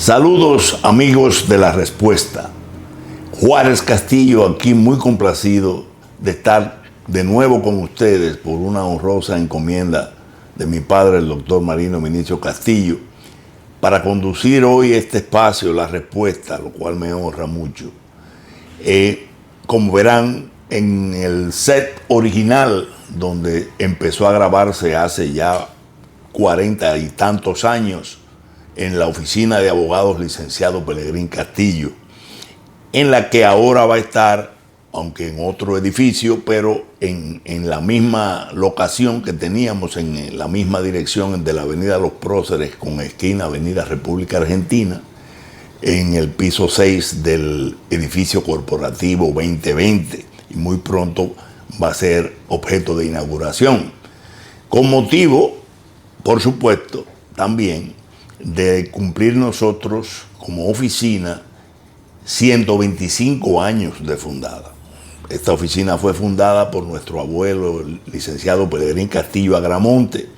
Saludos amigos de La Respuesta. Juárez Castillo aquí muy complacido de estar de nuevo con ustedes por una honrosa encomienda de mi padre, el doctor Marino Minicio Castillo, para conducir hoy este espacio, La Respuesta, lo cual me honra mucho. Como verán, en el set original donde empezó a grabarse hace ya 40 y tantos años, en la oficina de abogados licenciado Pelegrín Castillo, en la que ahora va a estar, aunque en otro edificio, pero en la misma locación que teníamos, en la misma dirección de la avenida Los Próceres con esquina avenida República Argentina, en el piso 6 del edificio corporativo 2020, y muy pronto va a ser objeto de inauguración, con motivo, por supuesto, también de cumplir nosotros como oficina 125 años de fundada. Esta oficina fue fundada por nuestro abuelo, el licenciado Pelegrín Castillo Agramonte,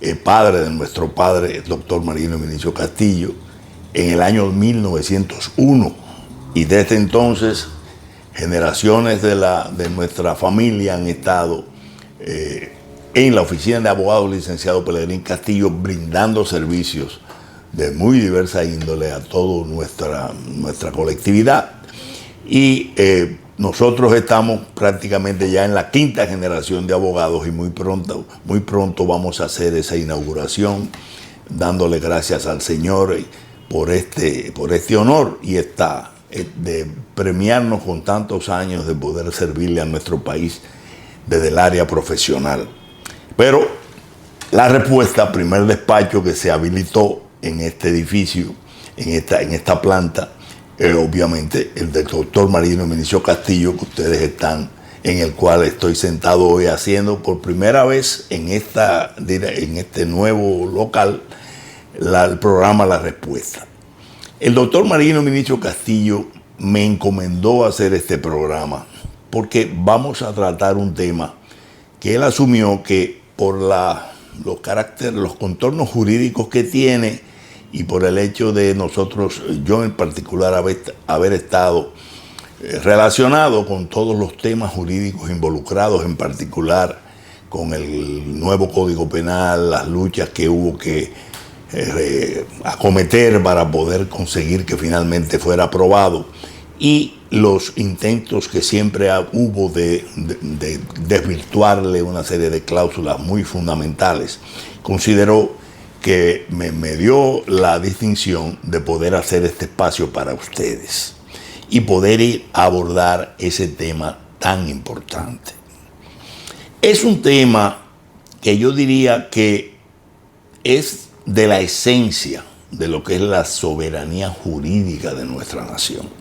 el padre de nuestro padre, el doctor Marino Minicio Castillo, en el año 1901. Y desde entonces, generaciones de nuestra familia han estado en la oficina de abogados licenciado Pelegrín Castillo, brindando servicios de muy diversa índole a toda nuestra colectividad. Y nosotros estamos prácticamente ya en la quinta generación de abogados y muy pronto vamos a hacer esa inauguración, dándole gracias al Señor por este honor y de premiarnos con tantos años de poder servirle a nuestro país desde el área profesional. Pero La Respuesta, primer despacho que se habilitó en este edificio, en esta planta, obviamente el del doctor Marino Minicio Castillo, que ustedes están, en el cual estoy sentado hoy haciendo por primera vez en este nuevo local el programa La Respuesta. El doctor Marino Minicio Castillo me encomendó hacer este programa porque vamos a tratar un tema que él asumió que por los contornos jurídicos que tiene y por el hecho de nosotros, yo en particular, haber estado relacionado con todos los temas jurídicos involucrados, en particular con el nuevo Código Penal, las luchas que hubo que acometer para poder conseguir que finalmente fuera aprobado, y los intentos que siempre hubo de desvirtuarle una serie de cláusulas muy fundamentales, consideró que me dio la distinción de poder hacer este espacio para ustedes y poder ir a abordar ese tema tan importante. Es un tema que yo diría que es de la esencia de lo que es la soberanía jurídica de nuestra nación.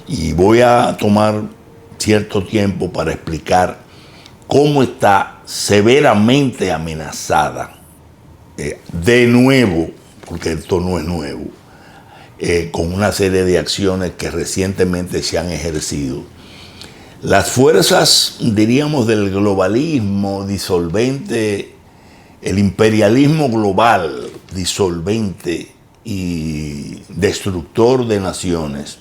Y voy a tomar cierto tiempo para explicar cómo está severamente amenazada, de nuevo, porque esto no es nuevo, con una serie de acciones que recientemente se han ejercido. Las fuerzas, diríamos, del globalismo disolvente, el imperialismo global disolvente y destructor de naciones,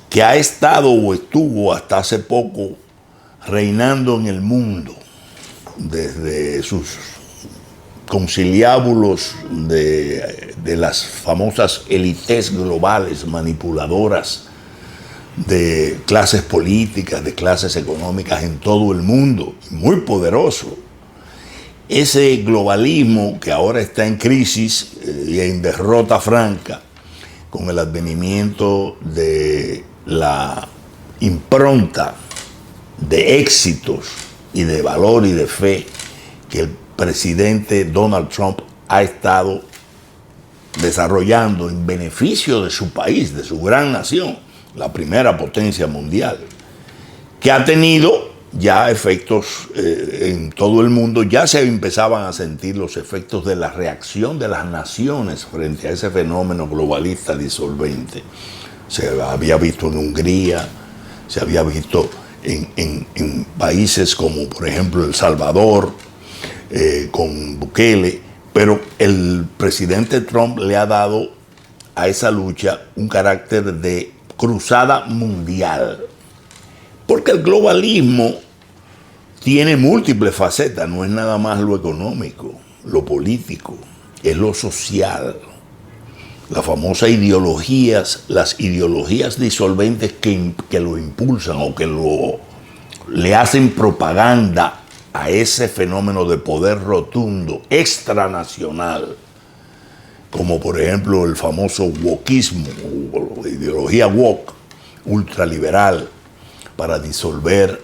que ha estado o estuvo hasta hace poco reinando en el mundo, desde sus conciliábulos de las famosas élites globales manipuladoras de clases políticas, de clases económicas en todo el mundo, muy poderoso. Ese globalismo que ahora está en crisis y en derrota franca, con el advenimiento de la impronta de éxitos y de valor y de fe que el presidente Donald Trump ha estado desarrollando en beneficio de su país, de su gran nación, la primera potencia mundial, que ha tenido ya efectos en todo el mundo. Ya se empezaban a sentir los efectos de la reacción de las naciones frente a ese fenómeno globalista disolvente. Se había visto en Hungría, se había visto en países como por ejemplo El Salvador, con Bukele, pero el presidente Trump le ha dado a esa lucha un carácter de cruzada mundial. Porque el globalismo tiene múltiples facetas, no es nada más lo económico, lo político, es lo social. Las famosas ideologías, las ideologías disolventes que lo impulsan o que le hacen propaganda a ese fenómeno de poder rotundo, extranacional, como por ejemplo el famoso wokismo, o ideología woke, ultraliberal, para disolver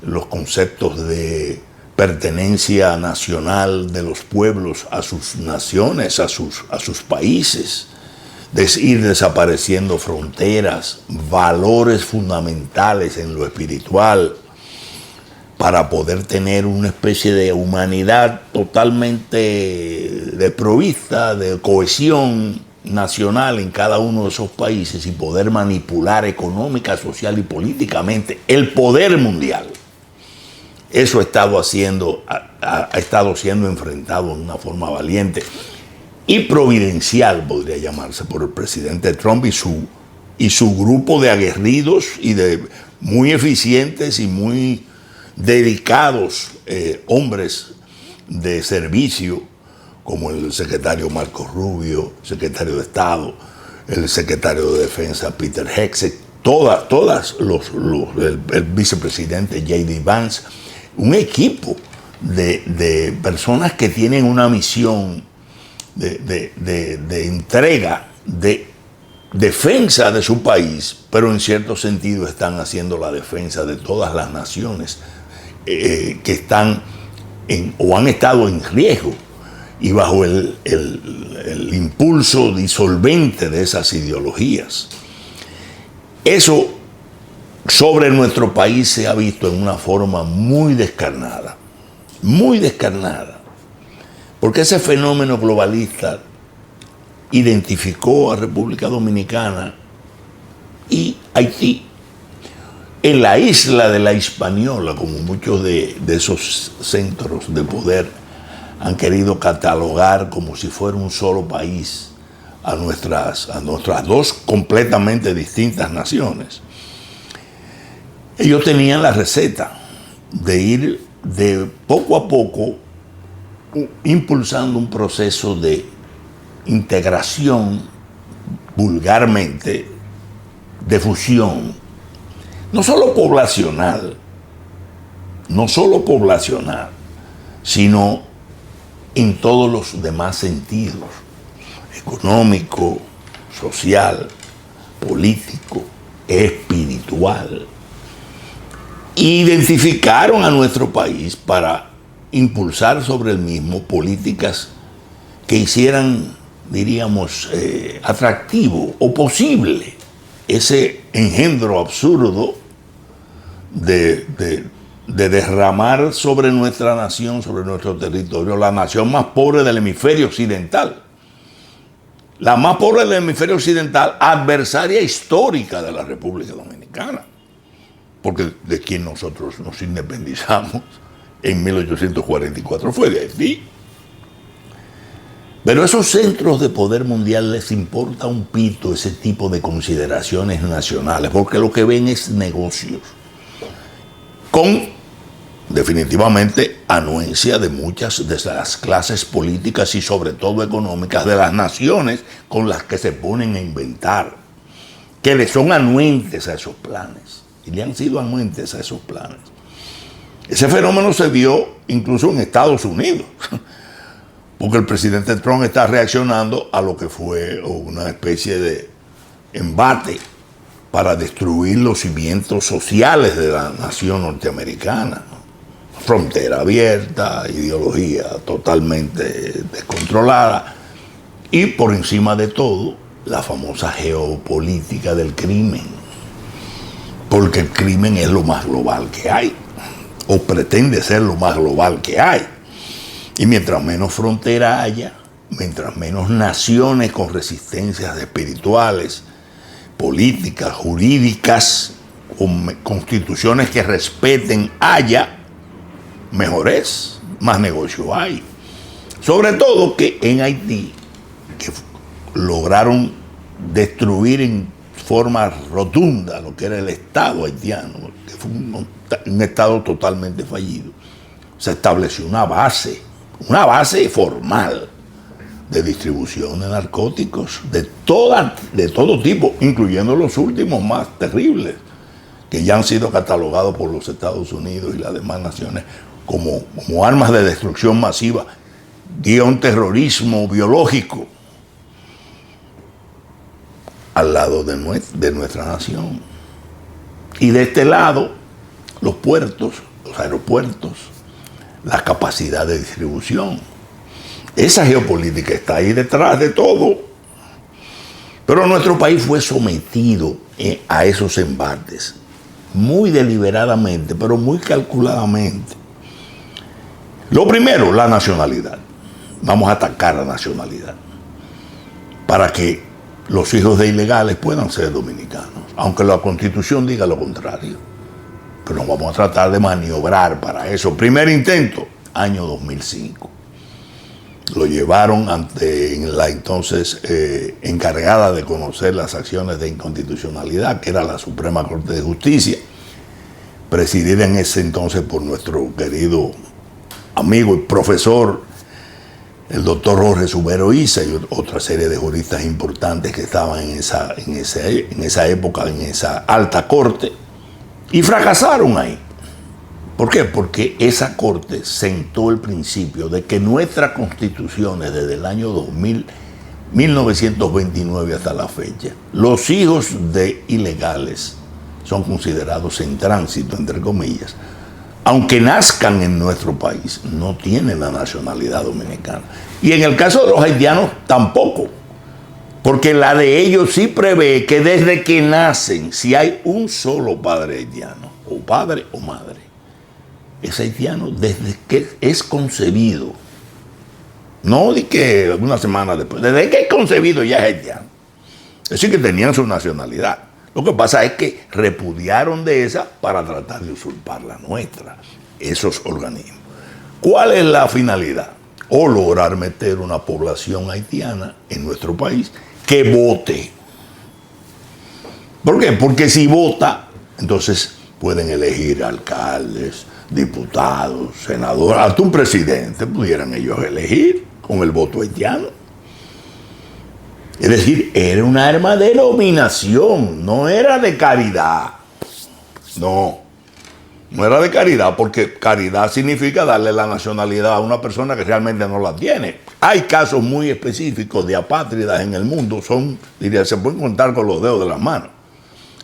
los conceptos de pertenencia nacional de los pueblos a sus naciones, a sus países, ir desapareciendo fronteras, valores fundamentales en lo espiritual, para poder tener una especie de humanidad totalmente desprovista de cohesión nacional en cada uno de esos países y poder manipular económica, social y políticamente el poder mundial. Eso ha estado siendo enfrentado en una forma valiente y providencial, podría llamarse, por el presidente Trump y su grupo de aguerridos y de muy eficientes y muy dedicados hombres de servicio, como el secretario Marco Rubio, secretario de Estado, el secretario de Defensa Peter Hegseth, el vicepresidente J.D. Vance, un equipo de personas que tienen una misión de entrega, de defensa de su país, pero en cierto sentido están haciendo la defensa de todas las naciones que están o han estado en riesgo y bajo el impulso disolvente de esas ideologías. Eso sobre nuestro país se ha visto en una forma muy descarnada, porque ese fenómeno globalista identificó a República Dominicana y Haití en la isla de la Hispaniola, como muchos de esos centros de poder han querido catalogar como si fuera un solo país a nuestras dos completamente distintas naciones. Ellos tenían la receta de ir de poco a poco impulsando un proceso de integración, vulgarmente, de fusión, no solo poblacional, sino en todos los demás sentidos, económico, social, político, espiritual. Identificaron a nuestro país para impulsar sobre el mismo políticas que hicieran, diríamos, atractivo o posible ese engendro absurdo de derramar sobre nuestra nación, sobre nuestro territorio, la nación más pobre del hemisferio occidental. La más pobre del hemisferio occidental, adversaria histórica de la República Dominicana, porque de quien nosotros nos independizamos en 1844 fue de Haití. Pero a esos centros de poder mundial les importa un pito ese tipo de consideraciones nacionales, porque lo que ven es negocios, con definitivamente anuencia de muchas de las clases políticas y sobre todo económicas de las naciones con las que se ponen a inventar, que le son anuentes a esos planes, y le han sido anuentes a esos planes. Ese fenómeno se vio incluso en Estados Unidos, porque el presidente Trump está reaccionando a lo que fue una especie de embate para destruir los cimientos sociales de la nación norteamericana. Frontera abierta, ideología totalmente descontrolada y por encima de todo la famosa geopolítica del crimen, porque el crimen es lo más global que hay, o pretende ser lo más global que hay. Y mientras menos frontera haya, mientras menos naciones con resistencias espirituales, políticas, jurídicas, con constituciones que respeten haya, mejor es, más negocio hay. Sobre todo que en Haití, que lograron destruir en forma rotunda lo que era el Estado haitiano, que fue un Estado totalmente fallido. Se estableció una base formal de distribución de narcóticos de todo tipo, incluyendo los últimos más terribles, que ya han sido catalogados por los Estados Unidos y las demás naciones como armas de destrucción masiva, terrorismo biológico, al lado de nuestra nación. Y de este lado, los puertos, los aeropuertos, la capacidad de distribución. Esa geopolítica está ahí detrás de todo. Pero nuestro país fue sometido a esos embates, muy deliberadamente, pero muy calculadamente. Lo primero, la nacionalidad. Vamos a atacar la nacionalidad para que los hijos de ilegales puedan ser dominicanos, aunque la Constitución diga lo contrario. Pero nos vamos a tratar de maniobrar para eso. Primer intento, año 2005. Lo llevaron ante la entonces encargada de conocer las acciones de inconstitucionalidad, que era la Suprema Corte de Justicia, presidida en ese entonces por nuestro querido amigo y profesor, el doctor Jorge Subero Isa, y otra serie de juristas importantes que estaban en esa época, en esa alta corte, y fracasaron ahí. ¿Por qué? Porque esa corte sentó el principio de que nuestras constituciones desde el año 1929 hasta la fecha, los hijos de ilegales son considerados en tránsito, entre comillas, aunque nazcan en nuestro país, no tienen la nacionalidad dominicana. Y en el caso de los haitianos, tampoco. Porque la de ellos sí prevé que desde que nacen, si hay un solo padre haitiano, o padre o madre, es haitiano desde que es concebido. No de que una semana después, desde que es concebido ya es haitiano. Es decir, que tenían su nacionalidad. Lo que pasa es que repudiaron de esa para tratar de usurpar la nuestra, esos organismos. ¿Cuál es la finalidad? O lograr meter una población haitiana en nuestro país que vote. ¿Por qué? Porque si vota, entonces pueden elegir alcaldes, diputados, senadores, hasta un presidente pudieran ellos elegir con el voto haitiano. Es decir, era un arma de dominación, no era de caridad. No era de caridad, porque caridad significa darle la nacionalidad a una persona que realmente no la tiene. Hay casos muy específicos de apátridas en el mundo, se pueden contar con los dedos de las manos.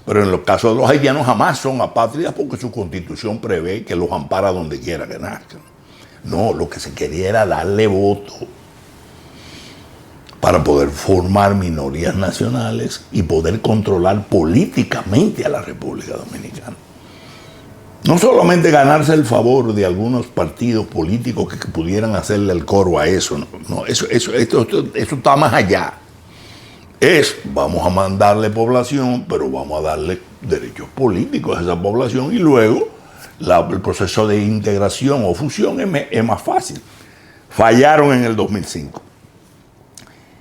Pero en los casos de los haitianos jamás son apátridas porque su constitución prevé que los ampara donde quiera que nazcan. No, lo que se quería era darle voto para poder formar minorías nacionales y poder controlar políticamente a la República Dominicana. No solamente ganarse el favor de algunos partidos políticos que pudieran hacerle el coro a eso, esto está más allá. Vamos a mandarle población, pero vamos a darle derechos políticos a esa población y luego el proceso de integración o fusión es más fácil. Fallaron en el 2005.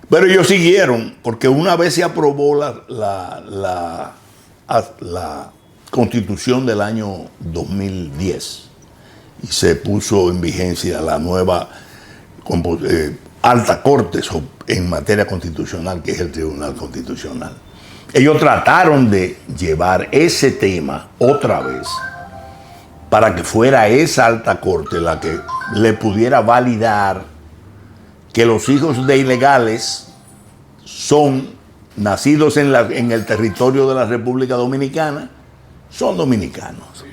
Pero ellos siguieron, porque una vez se aprobó la Constitución del año 2010 y se puso en vigencia la nueva alta corte en materia constitucional, que es el Tribunal Constitucional. Ellos trataron de llevar ese tema otra vez para que fuera esa alta corte la que le pudiera validar que los hijos de ilegales son nacidos en el territorio de la República Dominicana, son dominicanos.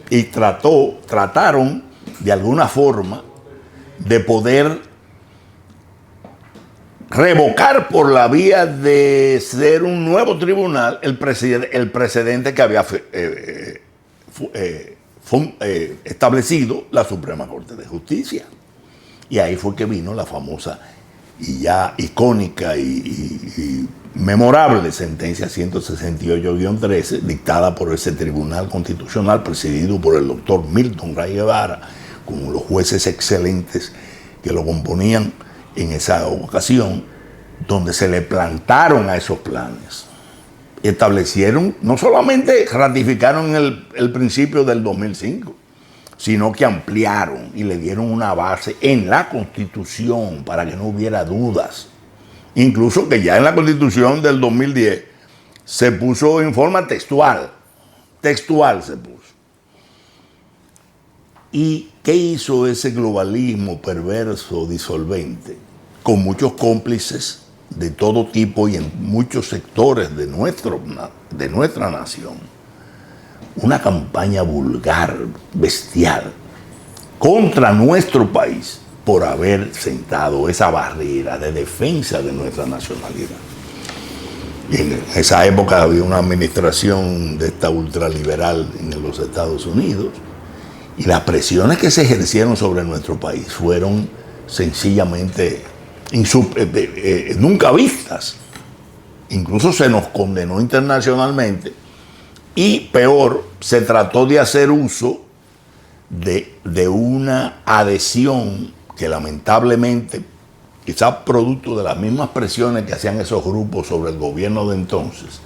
Y trataron de alguna forma de poder revocar por la vía de ser un nuevo tribunal el precedente que había establecido la Suprema Corte de Justicia. Y ahí fue que vino la famosa y ya icónica y memorable sentencia 168-13 dictada por ese Tribunal Constitucional presidido por el doctor Milton Ray Guevara, con los jueces excelentes que lo componían en esa ocasión, donde se le plantaron a esos planes. Establecieron, no solamente ratificaron el principio del 2005, sino que ampliaron y le dieron una base en la Constitución para que no hubiera dudas. Incluso que ya en la Constitución del 2010 se puso en forma textual se puso. ¿Y qué hizo ese globalismo perverso, disolvente? Con muchos cómplices de todo tipo y en muchos sectores de nuestra nación. Una campaña vulgar, bestial, contra nuestro país por haber sentado esa barrera de defensa de nuestra nacionalidad. Y en esa época había una administración de esta ultraliberal en los Estados Unidos, y las presiones que se ejercieron sobre nuestro país fueron sencillamente nunca vistas. Incluso se nos condenó internacionalmente y peor, se trató de hacer uso de una adhesión que lamentablemente, quizás producto de las mismas presiones que hacían esos grupos sobre el gobierno de entonces,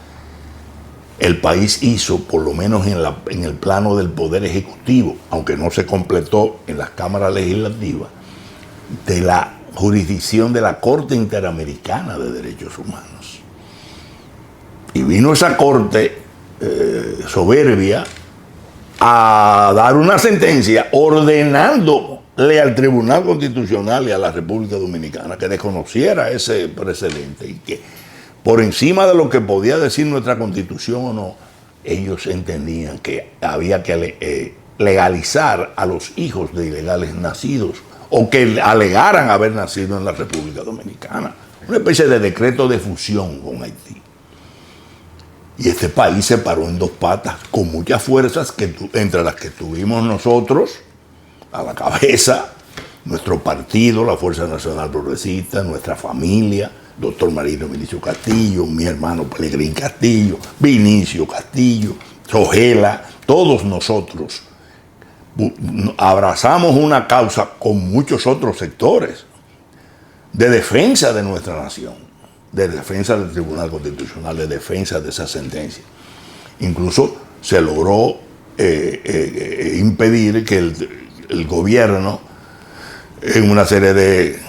el país hizo, por lo menos en el plano del Poder Ejecutivo, aunque no se completó en las cámaras legislativas, de la jurisdicción de la Corte Interamericana de Derechos Humanos. Y vino esa Corte soberbia a dar una sentencia ordenándole al Tribunal Constitucional y a la República Dominicana que desconociera ese precedente y que por encima de lo que podía decir nuestra Constitución o no, ellos entendían que había que legalizar a los hijos de ilegales nacidos o que alegaran haber nacido en la República Dominicana. Una especie de decreto de fusión con Haití. Y este país se paró en dos patas con muchas fuerzas, entre las que tuvimos nosotros a la cabeza, nuestro partido, la Fuerza Nacional Progresista, nuestra familia, doctor Marino Vinicio Castillo, mi hermano Pelegrín Castillo, Vinicio Castillo, Sogela, todos nosotros abrazamos una causa con muchos otros sectores de defensa de nuestra nación, de defensa del Tribunal Constitucional, de defensa de esa sentencia. Incluso se logró impedir que el gobierno, en una serie de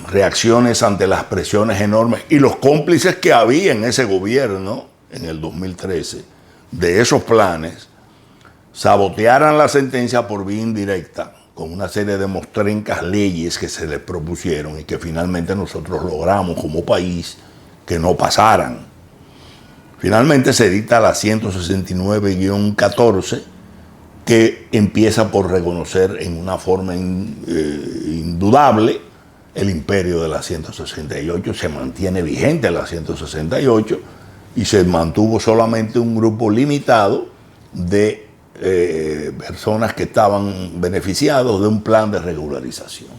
reacciones ante las presiones enormes y los cómplices que había en ese gobierno en el 2013 de esos planes, sabotearan la sentencia por vía indirecta con una serie de mostrencas leyes que se les propusieron y que finalmente nosotros logramos como país que no pasaran. Finalmente se dicta la 169-14, que empieza por reconocer en una forma indudable el imperio de la 168, se mantiene vigente la 168 y se mantuvo solamente un grupo limitado de personas que estaban beneficiados de un plan de regularización.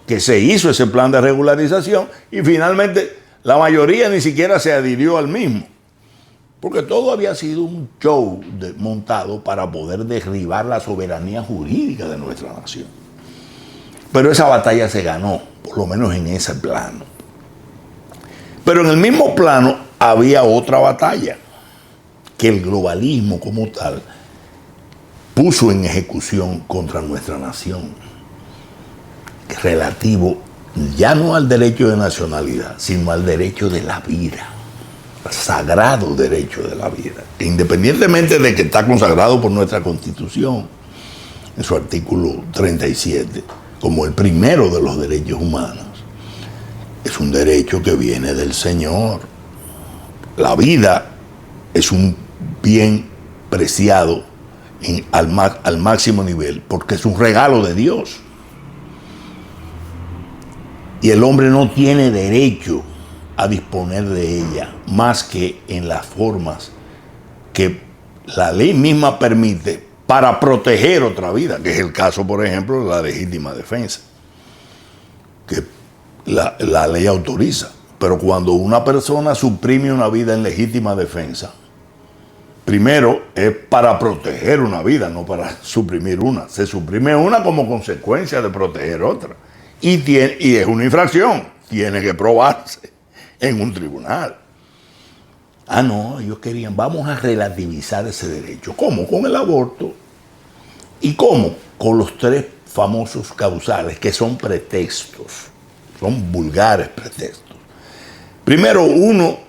Que se hizo ese plan de regularización y finalmente la mayoría ni siquiera se adhirió al mismo, porque todo había sido un show montado para poder derribar la soberanía jurídica de nuestra nación. Pero esa batalla se ganó, por lo menos en ese plano. Pero en el mismo plano había otra batalla, que el globalismo como tal puso en ejecución contra nuestra nación, relativo ya no al derecho de nacionalidad, sino al derecho de la vida, al sagrado derecho de la vida, que independientemente de que está consagrado por nuestra Constitución, en su artículo 37, como el primero de los derechos humanos, es un derecho que viene del Señor. La vida es un bien preciado al máximo nivel, porque es un regalo de Dios. Y el hombre no tiene derecho a disponer de ella más que en las formas que la ley misma permite para proteger otra vida, que es el caso, por ejemplo, de la legítima defensa, que la ley autoriza. Pero cuando una persona suprime una vida en legítima defensa, primero es para proteger una vida, no para suprimir una. Se suprime una como consecuencia de proteger otra. Y es una infracción, tiene que probarse. en un tribunal. Ah, no, ellos querían, vamos a relativizar ese derecho. ¿Cómo? Con el aborto. ¿Y cómo? Con los 3 famosos causales, que son pretextos, son vulgares pretextos. Primero, uno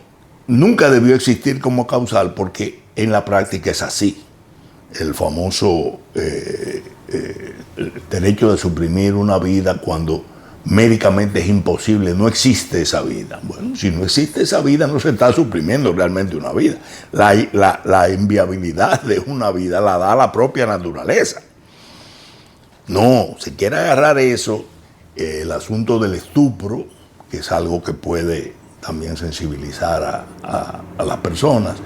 nunca debió existir como causal porque en la práctica es así. El famoso derecho de suprimir una vida cuando médicamente es imposible, no existe esa vida. Bueno, si no existe esa vida, no se está suprimiendo realmente una vida. La inviabilidad de una vida la da la propia naturaleza. No, se quiere agarrar eso, el asunto del estupro, que es algo que puede también sensibilizar a las personas,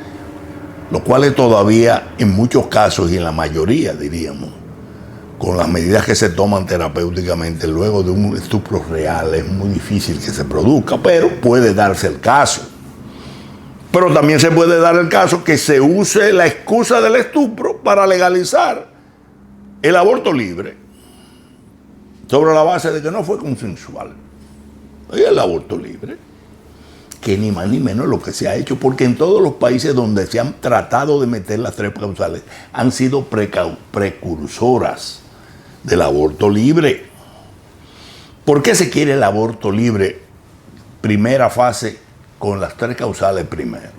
lo cual es todavía en muchos casos y en la mayoría, diríamos, con las medidas que se toman terapéuticamente luego de un estupro real, es muy difícil que se produzca, pero puede darse el caso. Pero también se puede dar el caso que se use la excusa del estupro para legalizar el aborto libre, sobre la base de que no fue consensual. Y el aborto libre, que ni más ni menos lo que se ha hecho, porque en todos los países donde se han tratado de meter las 3 causales han sido precursoras del aborto libre. ¿Por qué se quiere el aborto libre primera fase con las 3 causales primero?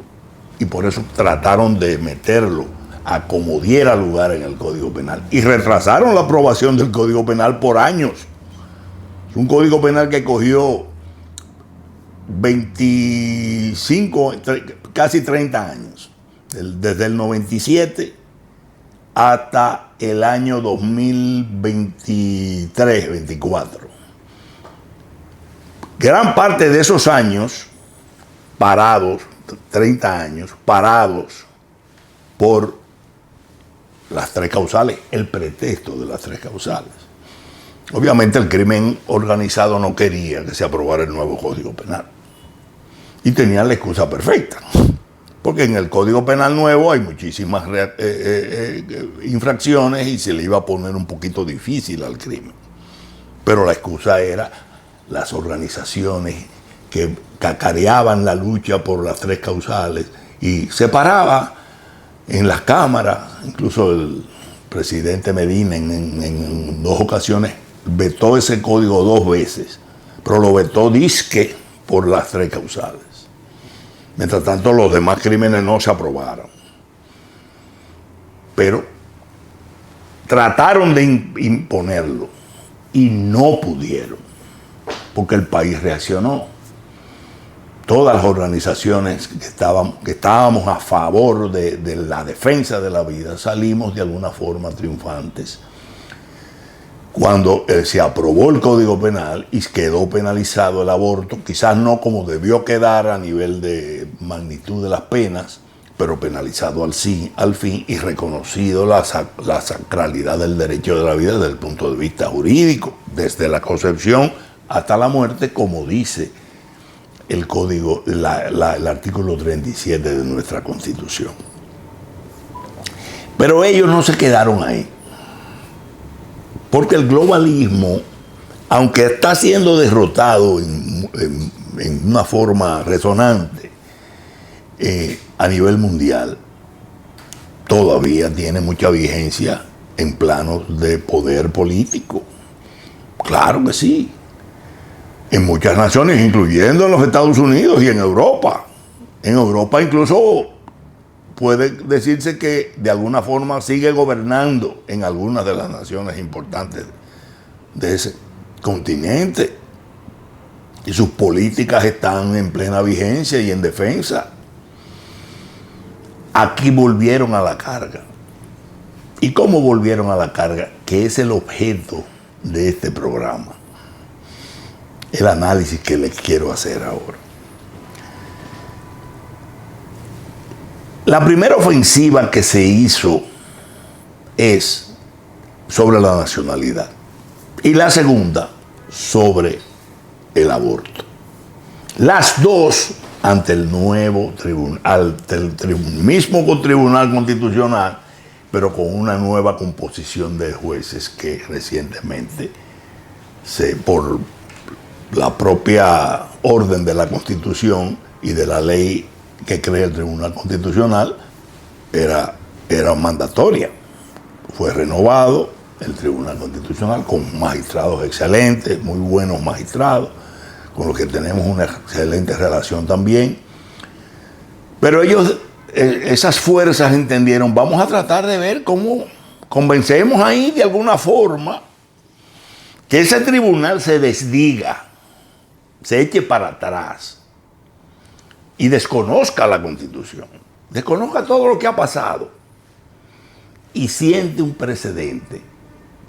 Y por eso trataron de meterlo a como diera lugar en el Código Penal. Y retrasaron la aprobación del Código Penal por años. Es un Código Penal que cogió 25, casi 30 años. Desde el 97 hasta el año 2023, 24. Gran parte de esos años parados, 30 años, parados por las 3 causales, el pretexto de las 3 causales. Obviamente el crimen organizado no quería que se aprobara el nuevo Código Penal. Y tenían la excusa perfecta. Porque en el Código Penal nuevo hay muchísimas infracciones y se le iba a poner un poquito difícil al crimen. Pero la excusa era las organizaciones que cacareaban la lucha por las 3 causales y se paraba en las cámaras, incluso el presidente Medina en 2 ocasiones vetó ese código 2 veces, pero lo vetó disque por las 3 causales. Mientras tanto, los demás crímenes no se aprobaron. Pero trataron de imponerlo y no pudieron, porque el país reaccionó. Todas las organizaciones que estábamos a favor de la defensa de la vida salimos de alguna forma triunfantes. Cuando se aprobó el Código Penal y quedó penalizado el aborto, quizás no como debió quedar a nivel de magnitud de las penas, pero penalizado al fin y reconocido la sacralidad del derecho de la vida desde el punto de vista jurídico, desde la concepción hasta la muerte, como dice el código, el artículo 37 de nuestra Constitución. Pero ellos no se quedaron ahí. Porque el globalismo, aunque está siendo derrotado en una forma resonante a nivel mundial, todavía tiene mucha vigencia en planos de poder político. Claro que sí. En muchas naciones, incluyendo en los Estados Unidos y en Europa. En Europa incluso puede decirse que de alguna forma sigue gobernando en algunas de las naciones importantes de ese continente. Y sus políticas están en plena vigencia y en defensa. Aquí volvieron a la carga. ¿Y cómo volvieron a la carga? Que es el objeto de este programa. El análisis que les quiero hacer ahora. La primera ofensiva que se hizo es sobre la nacionalidad y la segunda sobre el aborto. Las dos ante el nuevo tribunal, mismo tribunal constitucional, pero con una nueva composición de jueces que recientemente por la propia orden de la Constitución y de la ley que crea el Tribunal Constitucional era mandatoria. Fue renovado el Tribunal Constitucional con magistrados excelentes, muy buenos magistrados, con los que tenemos una excelente relación también. Pero ellos, esas fuerzas entendieron, vamos a tratar de ver cómo convencemos ahí de alguna forma que ese tribunal se desdiga, se eche para atrás y desconozca la Constitución, desconozca todo lo que ha pasado y siente un precedente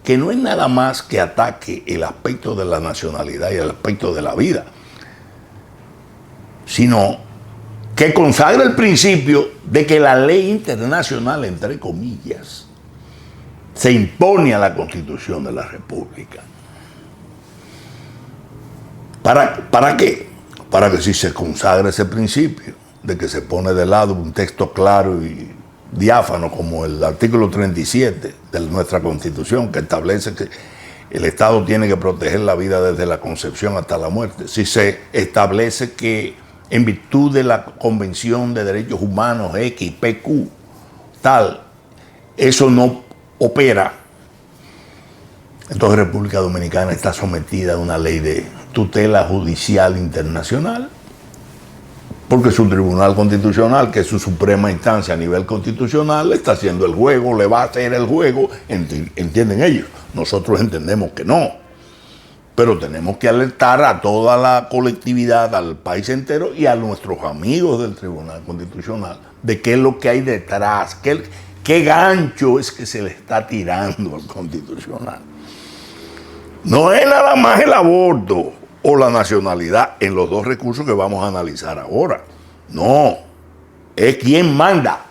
que no es nada más que ataque el aspecto de la nacionalidad y el aspecto de la vida, sino que consagra el principio de que la ley internacional, entre comillas, se impone a la Constitución de la República. ¿Para qué? Para que si se consagra ese principio de que se pone de lado un texto claro y diáfano como el artículo 37 de nuestra Constitución, que establece que el Estado tiene que proteger la vida desde la concepción hasta la muerte. Si se establece que en virtud de la Convención de Derechos Humanos XPQ, tal, eso no opera, entonces República Dominicana está sometida a una ley de tutela judicial internacional, porque su Tribunal Constitucional, que es su suprema instancia a nivel constitucional, le está haciendo el juego, le va a hacer el juego, entienden ellos. Nosotros entendemos que no, pero tenemos que alertar a toda la colectividad, al país entero y a nuestros amigos del Tribunal Constitucional de qué es lo que hay detrás, qué gancho es que se le está tirando al Constitucional. No es nada más el aborto o la nacionalidad en los dos recursos que vamos a analizar ahora. No, es quién manda,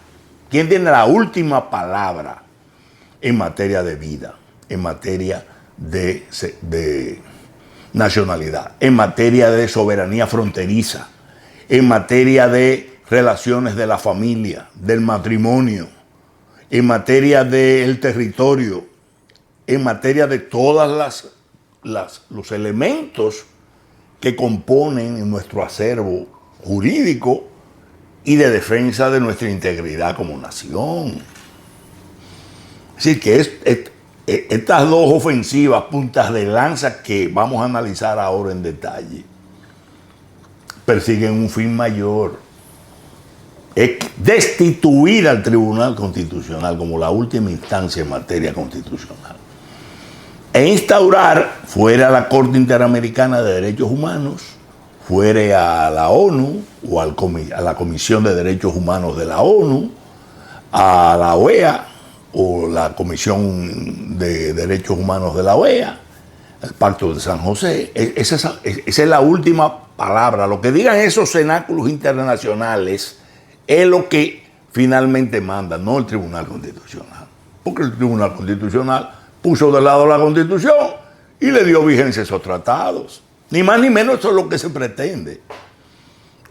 quién tiene la última palabra en materia de vida, en materia de nacionalidad, en materia de soberanía fronteriza, en materia de relaciones de la familia, del matrimonio, en materia del territorio, en materia de todas los elementos que componen nuestro acervo jurídico y de defensa de nuestra integridad como nación. Es decir, que estas dos ofensivas, puntas de lanza que vamos a analizar ahora en detalle, persiguen un fin mayor: es destituir al Tribunal Constitucional como la última instancia en materia constitucional e instaurar fuera a la Corte Interamericana de Derechos Humanos, fuera a la ONU o a la Comisión de Derechos Humanos de la ONU, a la OEA o la Comisión de Derechos Humanos de la OEA, el Pacto de San José. Esa es la última palabra. Lo que digan esos cenáculos internacionales es lo que finalmente manda, no el Tribunal Constitucional. Porque el Tribunal Constitucional puso de lado la Constitución y le dio vigencia a esos tratados. Ni más ni menos, eso es lo que se pretende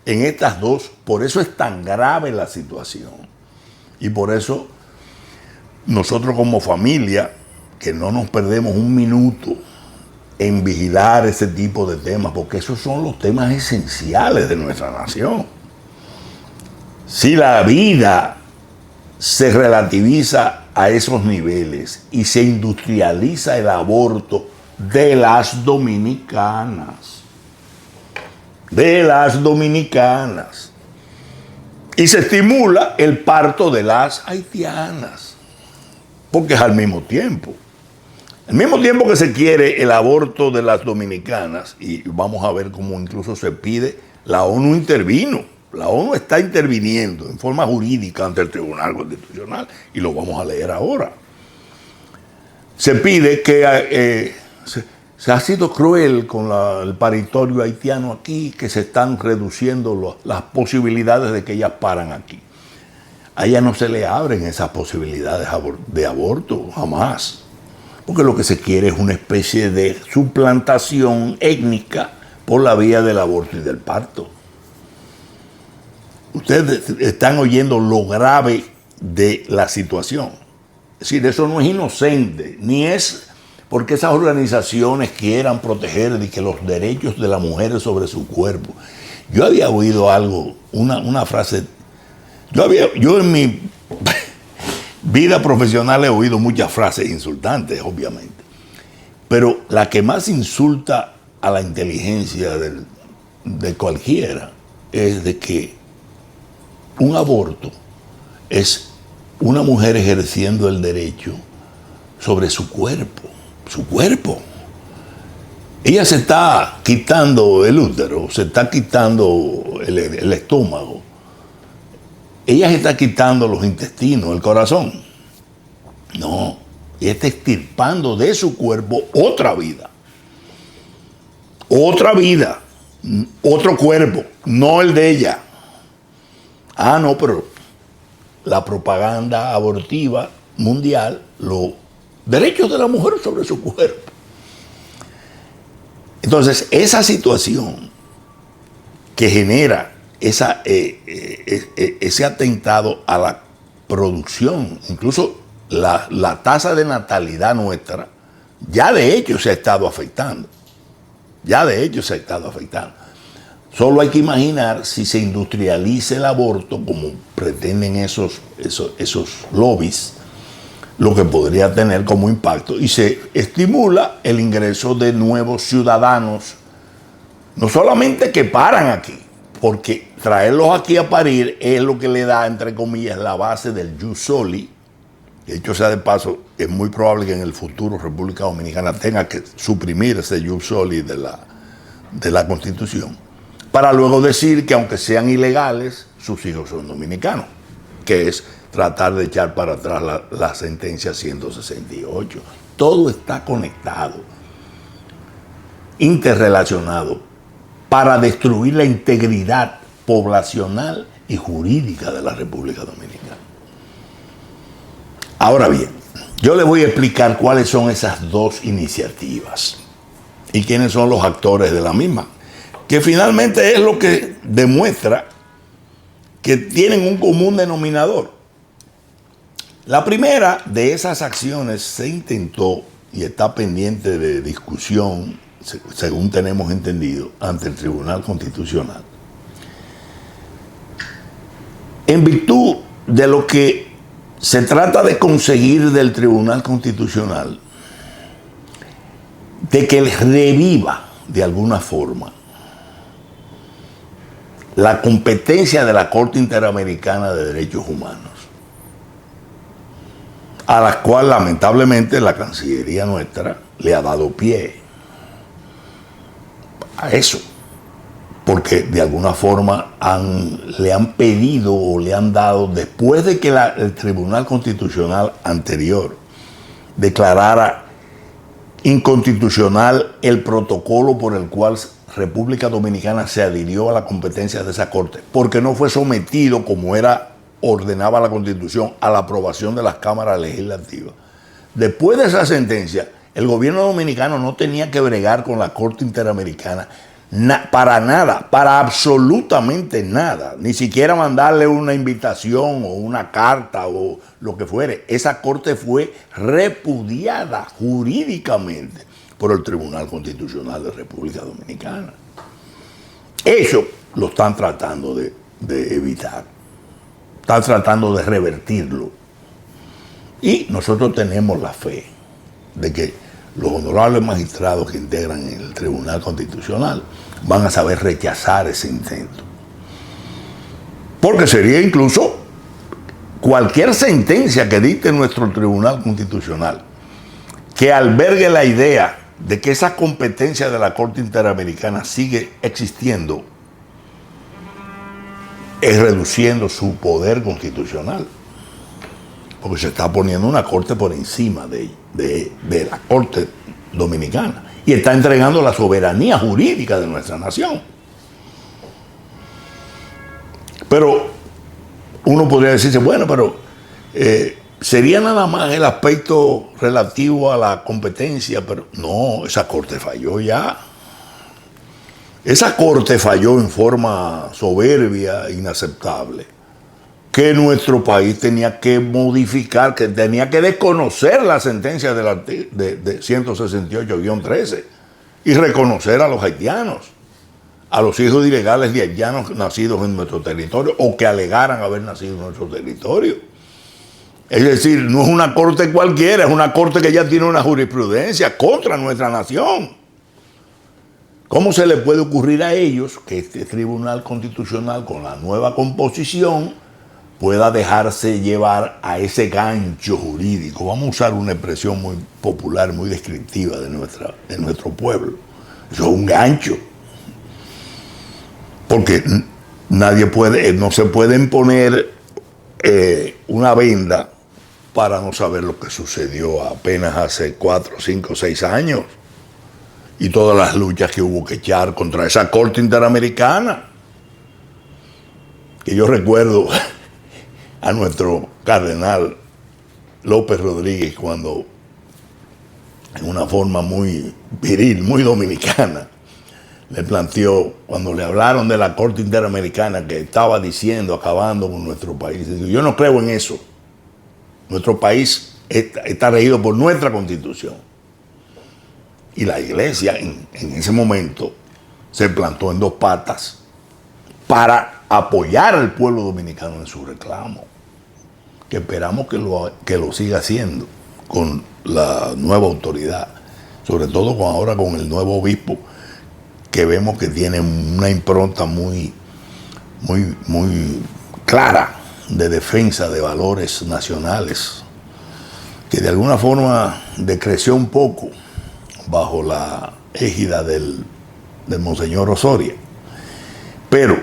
en estas dos. Por eso es tan grave la situación. Y por eso nosotros como familia, que no nos perdemos un minuto en vigilar ese tipo de temas, porque esos son los temas esenciales de nuestra nación. Si la vida se relativiza a esos niveles y se industrializa el aborto de las dominicanas, y se estimula el parto de las haitianas, porque es al mismo tiempo. Al mismo tiempo que se quiere el aborto de las dominicanas, y vamos a ver cómo incluso se pide, la ONU intervino. La ONU está interviniendo en forma jurídica ante el Tribunal Constitucional, y lo vamos a leer ahora. Se pide que se ha sido cruel con el paritorio haitiano aquí, que se están reduciendo las posibilidades de que ellas paran aquí. A ella no se le abren esas posibilidades de aborto, jamás. Porque lo que se quiere es una especie de suplantación étnica por la vía del aborto y del parto. Ustedes están oyendo lo grave de la situación. Es decir, eso no es inocente, ni es porque esas organizaciones quieran proteger de que los derechos de las mujeres sobre su cuerpo. Yo había oído algo, una frase. Yo en mi vida profesional he oído muchas frases insultantes, obviamente. Pero la que más insulta a la inteligencia de cualquiera es de que un aborto es una mujer ejerciendo el derecho sobre su cuerpo. Su cuerpo. Ella se está quitando el útero, se está quitando el estómago. Ella se está quitando los intestinos, el corazón. No, ella está extirpando de su cuerpo otra vida. Otra vida, otro cuerpo, no el de ella. Ah, no, pero la propaganda abortiva mundial, los derechos de la mujer sobre su cuerpo. Entonces, esa situación que genera ese atentado a la producción, incluso la tasa de natalidad nuestra, ya de hecho se ha estado afectando. Ya de hecho se ha estado afectando. Solo hay que imaginar si se industrializa el aborto, como pretenden esos lobbies, lo que podría tener como impacto, y se estimula el ingreso de nuevos ciudadanos, no solamente que paran aquí, porque traerlos aquí a parir es lo que le da, entre comillas, la base del jus soli. De hecho, sea de paso, es muy probable que en el futuro República Dominicana tenga que suprimir ese jus soli de la Constitución, para luego decir que aunque sean ilegales, sus hijos son dominicanos, que es tratar de echar para atrás la sentencia 168. Todo está conectado, interrelacionado, para destruir la integridad poblacional y jurídica de la República Dominicana. Ahora bien, yo les voy a explicar cuáles son esas dos iniciativas y quiénes son los actores de la misma, que finalmente es lo que demuestra que tienen un común denominador. La primera de esas acciones se intentó y está pendiente de discusión, según tenemos entendido, ante el Tribunal Constitucional. En virtud de lo que se trata de conseguir del Tribunal Constitucional, de que él reviva de alguna forma la competencia de la Corte Interamericana de Derechos Humanos, a la cual lamentablemente la Cancillería nuestra le ha dado pie a eso, porque de alguna forma le han pedido o le han dado, después de que el Tribunal Constitucional anterior declarara inconstitucional el protocolo por el cual República Dominicana se adhirió a la competencia de esa Corte, porque no fue sometido, como ordenaba la Constitución, a la aprobación de las cámaras legislativas. Después de esa sentencia, el gobierno dominicano no tenía que bregar con la Corte Interamericana para nada, para absolutamente nada, ni siquiera mandarle una invitación o una carta o lo que fuere. Esa Corte fue repudiada jurídicamente por el Tribunal Constitucional de República Dominicana. Eso lo están tratando de evitar. Están tratando de revertirlo. Y nosotros tenemos la fe de que los honorables magistrados que integran el Tribunal Constitucional van a saber rechazar ese intento. Porque sería incluso cualquier sentencia que dicte nuestro Tribunal Constitucional que albergue la idea de que esa competencia de la Corte Interamericana sigue existiendo, es reduciendo su poder constitucional, porque se está poniendo una corte por encima de la Corte Dominicana y está entregando la soberanía jurídica de nuestra nación. Pero uno podría decirse, bueno, pero sería nada más el aspecto relativo a la competencia, pero no, esa Corte falló ya. Esa Corte falló en forma soberbia, inaceptable. que nuestro país tenía que modificar, que tenía que desconocer la sentencia de 168-13 y reconocer a los haitianos, a los hijos ilegales de haitianos nacidos en nuestro territorio o que alegaran haber nacido en nuestro territorio. Es decir, no es una corte cualquiera, es una corte que ya tiene una jurisprudencia contra nuestra nación. ¿Cómo se le puede ocurrir a ellos que este Tribunal Constitucional, con la nueva composición, pueda dejarse llevar a ese gancho jurídico? Vamos a usar una expresión muy popular, muy descriptiva de nuestro pueblo. Eso es un gancho. Porque no se puede imponer una venda para no saber lo que sucedió apenas hace 4, 5, 6 años. Y todas las luchas que hubo que echar contra esa Corte Interamericana. Que yo recuerdo a nuestro cardenal López Rodríguez cuando, en una forma muy viril, muy dominicana, le planteó, cuando le hablaron de la Corte Interamericana que estaba diciendo, acabando con nuestro país, dijo: yo no creo en eso. Nuestro país está regido por nuestra Constitución. Y la iglesia en ese momento se plantó en dos patas para apoyar al pueblo dominicano en su reclamo, que esperamos que lo siga haciendo con la nueva autoridad, sobre todo ahora con el nuevo obispo, que vemos que tiene una impronta muy clara de defensa de valores nacionales, que de alguna forma decreció un poco bajo la égida del Monseñor Osoria. Pero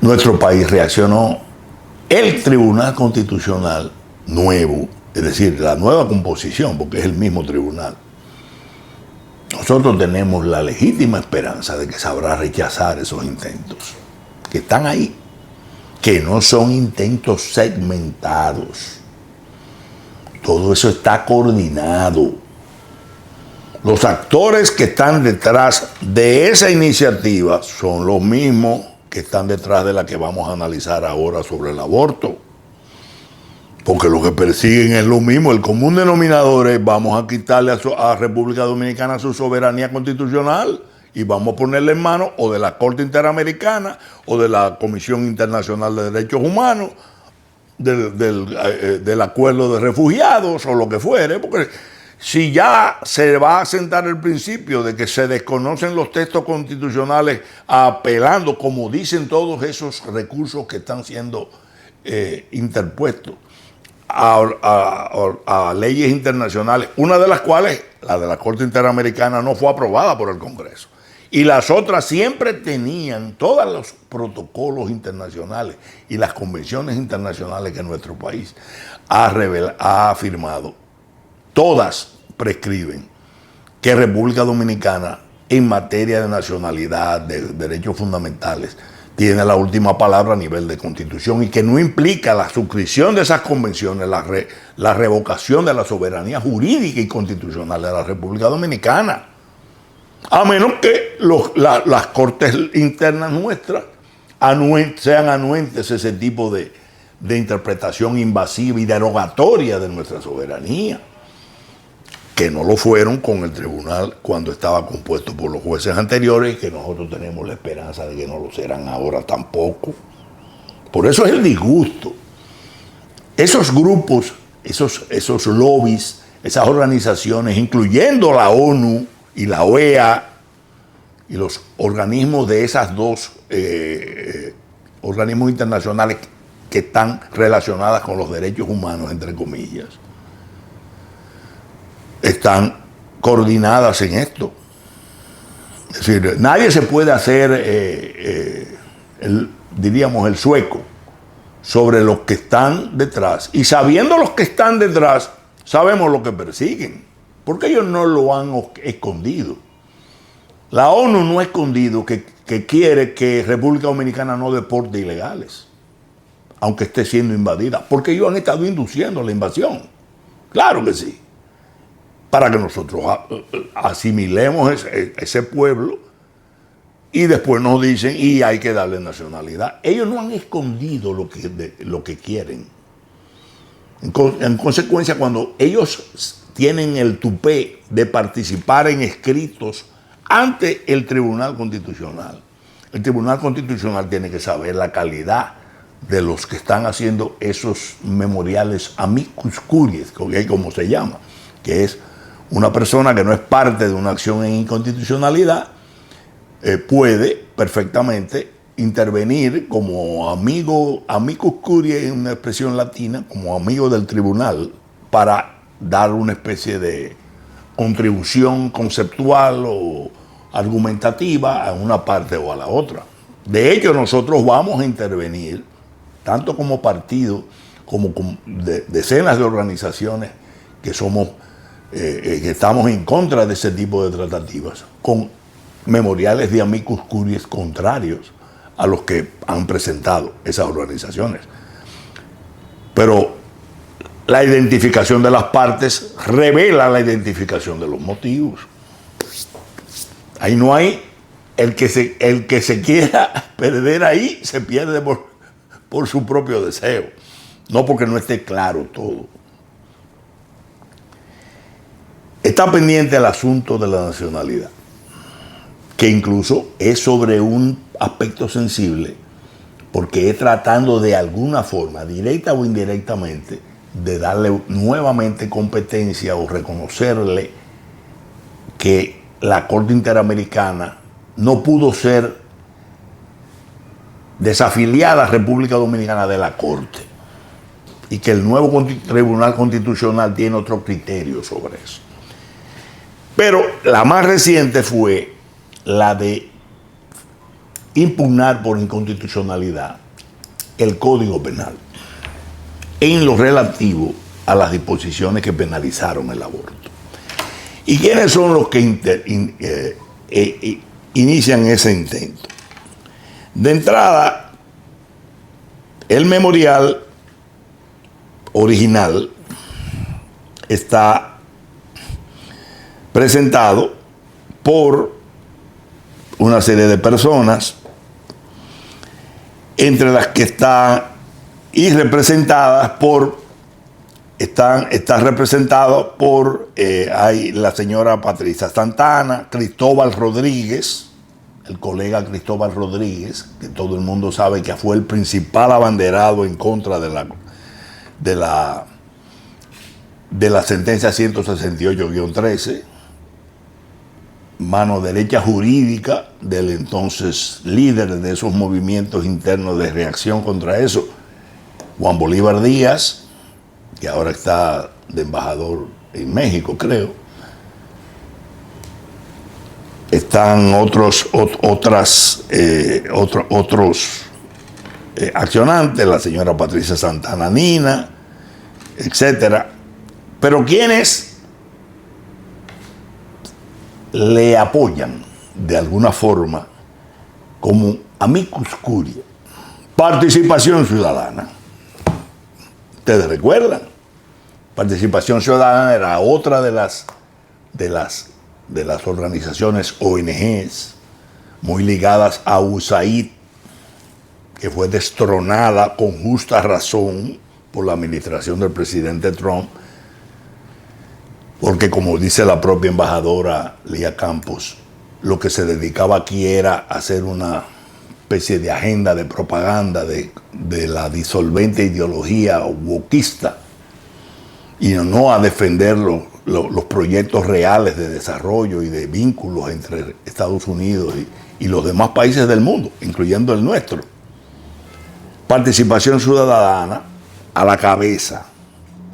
nuestro país reaccionó. El Tribunal Constitucional nuevo, es decir, la nueva composición, porque es el mismo tribunal, nosotros tenemos la legítima esperanza de que sabrá rechazar esos intentos, que están ahí, que no son intentos segmentados. Todo eso está coordinado. Los actores que están detrás de esa iniciativa son los mismos que están detrás de la que vamos a analizar ahora sobre el aborto. Porque lo que persiguen es lo mismo. El común denominador es: vamos a quitarle a República Dominicana su soberanía constitucional y vamos a ponerle en manos o de la Corte Interamericana o de la Comisión Internacional de Derechos Humanos, del Acuerdo de Refugiados o lo que fuere. Porque si ya se va a sentar el principio de que se desconocen los textos constitucionales apelando, como dicen todos esos recursos que están siendo interpuestos a leyes internacionales, una de las cuales, la de la Corte Interamericana, no fue aprobada por el Congreso. Y las otras siempre tenían todos los protocolos internacionales y las convenciones internacionales que nuestro país ha firmado. Todas prescriben que República Dominicana, en materia de nacionalidad, de derechos fundamentales, tiene la última palabra a nivel de Constitución, y que no implica la suscripción de esas convenciones, la revocación de la soberanía jurídica y constitucional de la República Dominicana. A menos que las cortes internas nuestras sean anuentes a ese tipo de interpretación invasiva y derogatoria de nuestra soberanía, que no lo fueron con el tribunal cuando estaba compuesto por los jueces anteriores, y que nosotros tenemos la esperanza de que no lo serán ahora tampoco. Por eso es el disgusto. Esos grupos, esos lobbies, esas organizaciones, incluyendo la ONU y la OEA y los organismos de esas dos organismos internacionales que están relacionadas con los derechos humanos, entre comillas, están coordinadas en esto. Es decir, nadie se puede hacer, diríamos, el sueco sobre los que están detrás. Y sabiendo los que están detrás, sabemos lo que persiguen, porque ellos no lo han escondido. La ONU no ha escondido que quiere que República Dominicana no deporte ilegales, aunque esté siendo invadida, porque ellos han estado induciendo la invasión. Claro que sí. Para que nosotros asimilemos ese pueblo y después nos dicen, y hay que darle nacionalidad. Ellos no han escondido lo que quieren. En consecuencia, cuando ellos tienen el tupé de participar en escritos ante el Tribunal Constitucional, el Tribunal Constitucional tiene que saber la calidad de los que están haciendo esos memoriales amicus curiae, como se llama, que es una persona que no es parte de una acción en inconstitucionalidad, puede perfectamente intervenir como amigo, amicus curiae, en una expresión latina, como amigo del tribunal, para dar una especie de contribución conceptual o argumentativa a una parte o a la otra. De hecho, nosotros vamos a intervenir, tanto como partido, como con decenas de organizaciones que somos, que estamos en contra de ese tipo de tratativas, con memoriales de amicus curiae contrarios a los que han presentado esas organizaciones. Pero la identificación de las partes revela la identificación de los motivos. Ahí no hay el que se quiera perder ahí, se pierde por su propio deseo, no porque no esté claro todo. Está pendiente el asunto de la nacionalidad, que incluso es sobre un aspecto sensible, porque es tratando de alguna forma, directa o indirectamente, de darle nuevamente competencia o reconocerle que la Corte Interamericana no pudo ser desafiliada a República Dominicana de la Corte y que el nuevo Tribunal Constitucional tiene otro criterio sobre eso. Pero la más reciente fue la de impugnar por inconstitucionalidad el Código Penal en lo relativo a las disposiciones que penalizaron el aborto. ¿Y quiénes son los que inician ese intento? De entrada, el memorial original está presentado por una serie de personas, entre las que están y representadas por, está representado por hay la señora Patricia Santana, Cristóbal Rodríguez, el colega Cristóbal Rodríguez, que todo el mundo sabe que fue el principal abanderado en contra de la sentencia 168-13, mano derecha jurídica del entonces líder de esos movimientos internos de reacción contra eso, Juan Bolívar Díaz, que ahora está de embajador en México, creo. Están otros accionantes, la señora Patricia Santana Nina, etcétera. Pero quienes le apoyan de alguna forma como amicus curiae, participación ciudadana. ¿Ustedes recuerdan? Participación Ciudadana era otra de las organizaciones ONGs muy ligadas a USAID, que fue destronada con justa razón por la administración del presidente Trump, porque como dice la propia embajadora Lía Campos, lo que se dedicaba aquí era hacer una especie de agenda de propaganda de la disolvente ideología wokista y no a defender los proyectos reales de desarrollo y de vínculos entre Estados Unidos y los demás países del mundo, incluyendo el nuestro. Participación Ciudadana a la cabeza,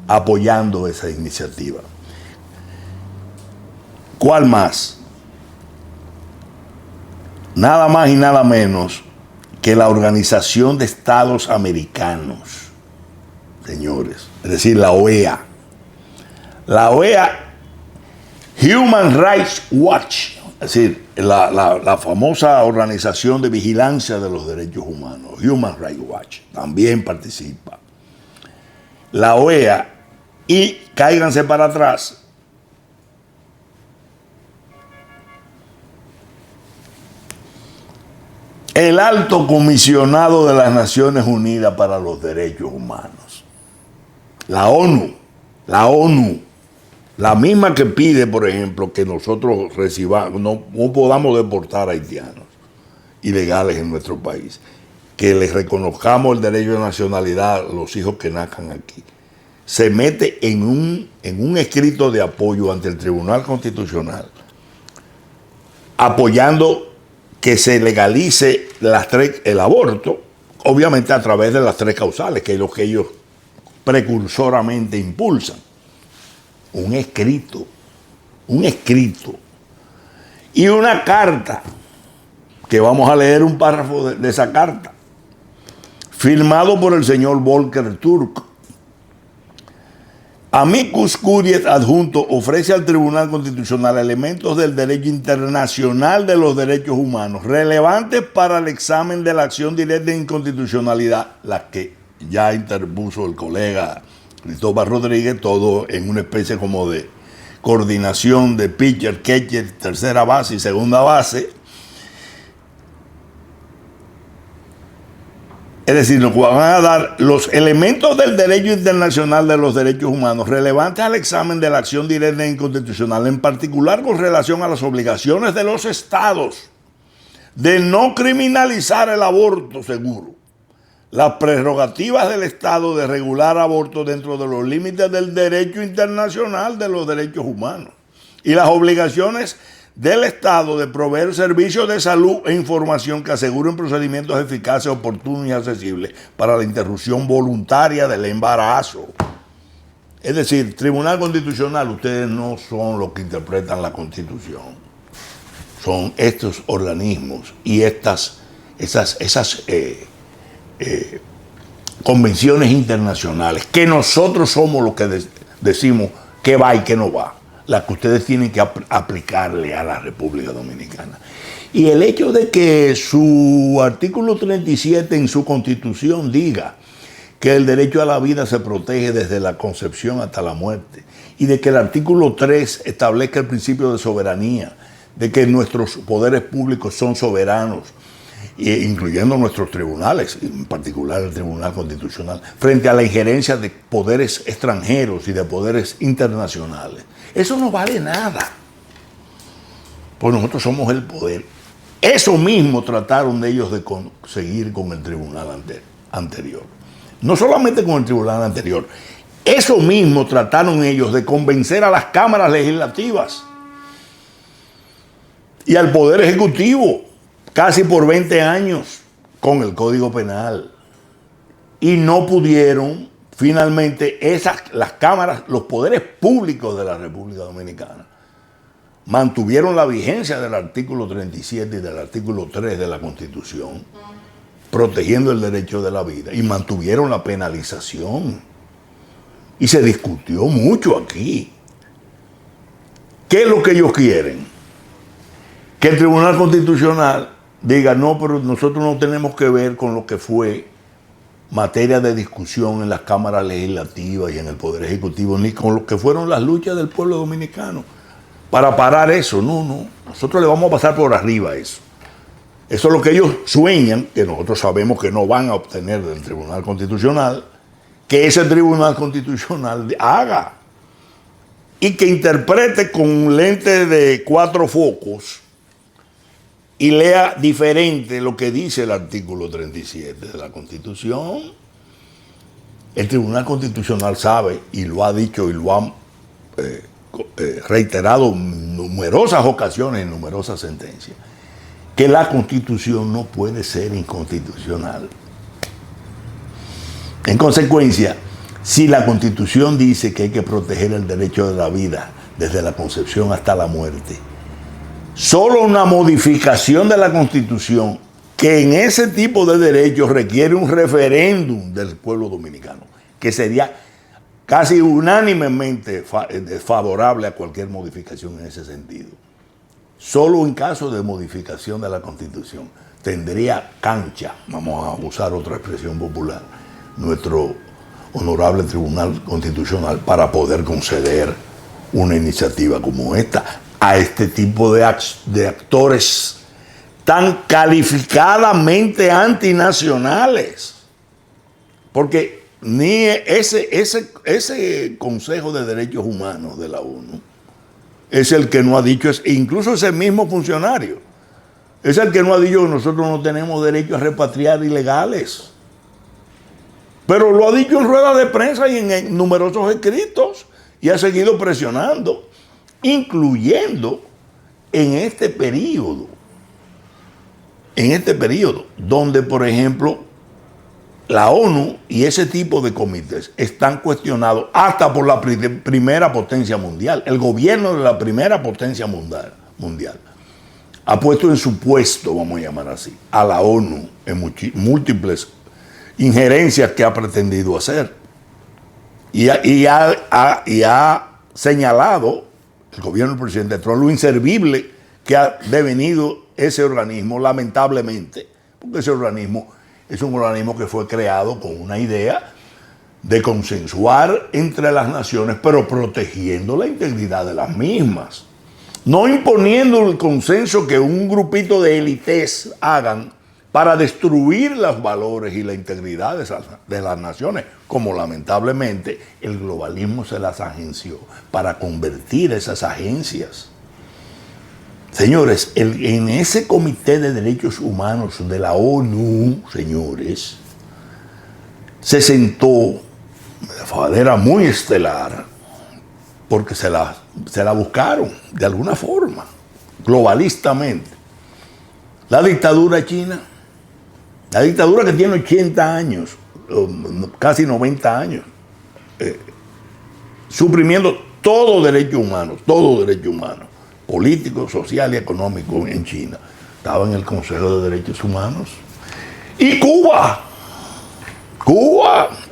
apoyando esa iniciativa. ¿Cuál más? Nada más y nada menos que la Organización de Estados Americanos, señores, es decir, la OEA. La OEA, Human Rights Watch, es decir, la famosa organización de vigilancia de los derechos humanos, Human Rights Watch, también participa. La OEA, y cáiganse para atrás, el alto comisionado de las Naciones Unidas para los Derechos Humanos, la ONU, la misma que pide, por ejemplo, que nosotros recibamos, no podamos deportar a haitianos ilegales en nuestro país, que les reconozcamos el derecho de nacionalidad a los hijos que nazcan aquí, se mete en un escrito de apoyo ante el Tribunal Constitucional, apoyando que se legalice el aborto, obviamente a través de las 3 causales, que es lo que ellos precursoramente impulsan. Un escrito y una carta, que vamos a leer un párrafo de esa carta, firmado por el señor Volker Turk. Amicus Curiae adjunto ofrece al Tribunal Constitucional elementos del derecho internacional de los derechos humanos relevantes para el examen de la acción directa de inconstitucionalidad, la que ya interpuso el colega Cristóbal Rodríguez, todo en una especie como de coordinación de pitcher, catcher, tercera base y segunda base. Es decir, nos van a dar los elementos del derecho internacional de los derechos humanos relevantes al examen de la acción directa e inconstitucional, en particular con relación a las obligaciones de los estados de no criminalizar el aborto seguro, las prerrogativas del Estado de regular aborto dentro de los límites del derecho internacional de los derechos humanos y las obligaciones del Estado de proveer servicios de salud e información que aseguren procedimientos eficaces, oportunos y accesibles para la interrupción voluntaria del embarazo. Es decir, Tribunal Constitucional, ustedes no son los que interpretan la Constitución, son estos organismos y esas convenciones internacionales, que nosotros somos los que decimos qué va y qué no va, las que ustedes tienen que aplicarle a la República Dominicana. Y el hecho de que su artículo 37 en su Constitución diga que el derecho a la vida se protege desde la concepción hasta la muerte, y de que el artículo 3 establezca el principio de soberanía, de que nuestros poderes públicos son soberanos, incluyendo nuestros tribunales, en particular el Tribunal Constitucional, frente a la injerencia de poderes extranjeros y de poderes internacionales. Eso no vale nada, pues nosotros somos el poder. Eso mismo trataron de ellos de conseguir con el tribunal anterior. No solamente con el tribunal anterior, eso mismo trataron ellos de convencer a las cámaras legislativas y al Poder Ejecutivo, casi por 20 años, con el Código Penal. Y no pudieron, finalmente, las cámaras, los poderes públicos de la República Dominicana, mantuvieron la vigencia del artículo 37 y del artículo 3 de la Constitución, protegiendo el derecho de la vida, y mantuvieron la penalización. Y se discutió mucho aquí. ¿Qué es lo que ellos quieren? Que el Tribunal Constitucional diga, no, pero nosotros no tenemos que ver con lo que fue materia de discusión en las cámaras legislativas y en el Poder Ejecutivo, ni con lo que fueron las luchas del pueblo dominicano para parar eso. No, nosotros le vamos a pasar por arriba eso. Eso es lo que ellos sueñan, que nosotros sabemos que no van a obtener del Tribunal Constitucional, que ese Tribunal Constitucional haga y que interprete con un lente de 4 focos y lea diferente lo que dice el artículo 37 de la Constitución. El Tribunal Constitucional sabe, y lo ha dicho y lo ha reiterado en numerosas ocasiones, en numerosas sentencias, que la Constitución no puede ser inconstitucional. En consecuencia, si la Constitución dice que hay que proteger el derecho de la vida desde la concepción hasta la muerte, solo una modificación de la Constitución que en ese tipo de derechos requiere un referéndum del pueblo dominicano, que sería casi unánimemente favorable a cualquier modificación en ese sentido. Solo en caso de modificación de la Constitución tendría cancha, vamos a usar otra expresión popular, nuestro honorable Tribunal Constitucional para poder conceder una iniciativa como esta a este tipo de actores tan calificadamente antinacionales. Porque ni ese Consejo de Derechos Humanos de la ONU es el que no ha dicho, incluso ese mismo funcionario, es el que no ha dicho que nosotros no tenemos derecho a repatriar ilegales. Pero lo ha dicho en ruedas de prensa y en numerosos escritos y ha seguido presionando, incluyendo en este periodo, donde, por ejemplo, la ONU y ese tipo de comités están cuestionados hasta por la primera potencia mundial. El gobierno de la primera potencia mundial ha puesto en su puesto, vamos a llamar así, a la ONU en múltiples injerencias que ha pretendido hacer. Y ha señalado el gobierno del presidente Trump lo inservible que ha devenido ese organismo, lamentablemente, porque ese organismo es un organismo que fue creado con una idea de consensuar entre las naciones, pero protegiendo la integridad de las mismas. No imponiendo el consenso que un grupito de élites hagan para destruir los valores y la integridad de las naciones, como lamentablemente el globalismo se las agenció para convertir esas agencias. Señores, en ese Comité de Derechos Humanos de la ONU, señores, se sentó de manera muy estelar, porque se la buscaron de alguna forma, globalistamente. La dictadura china, la dictadura que tiene 80 años, casi 90 años, suprimiendo todo derecho humano, político, social y económico en China. Estaba en el Consejo de Derechos Humanos. Y Cuba,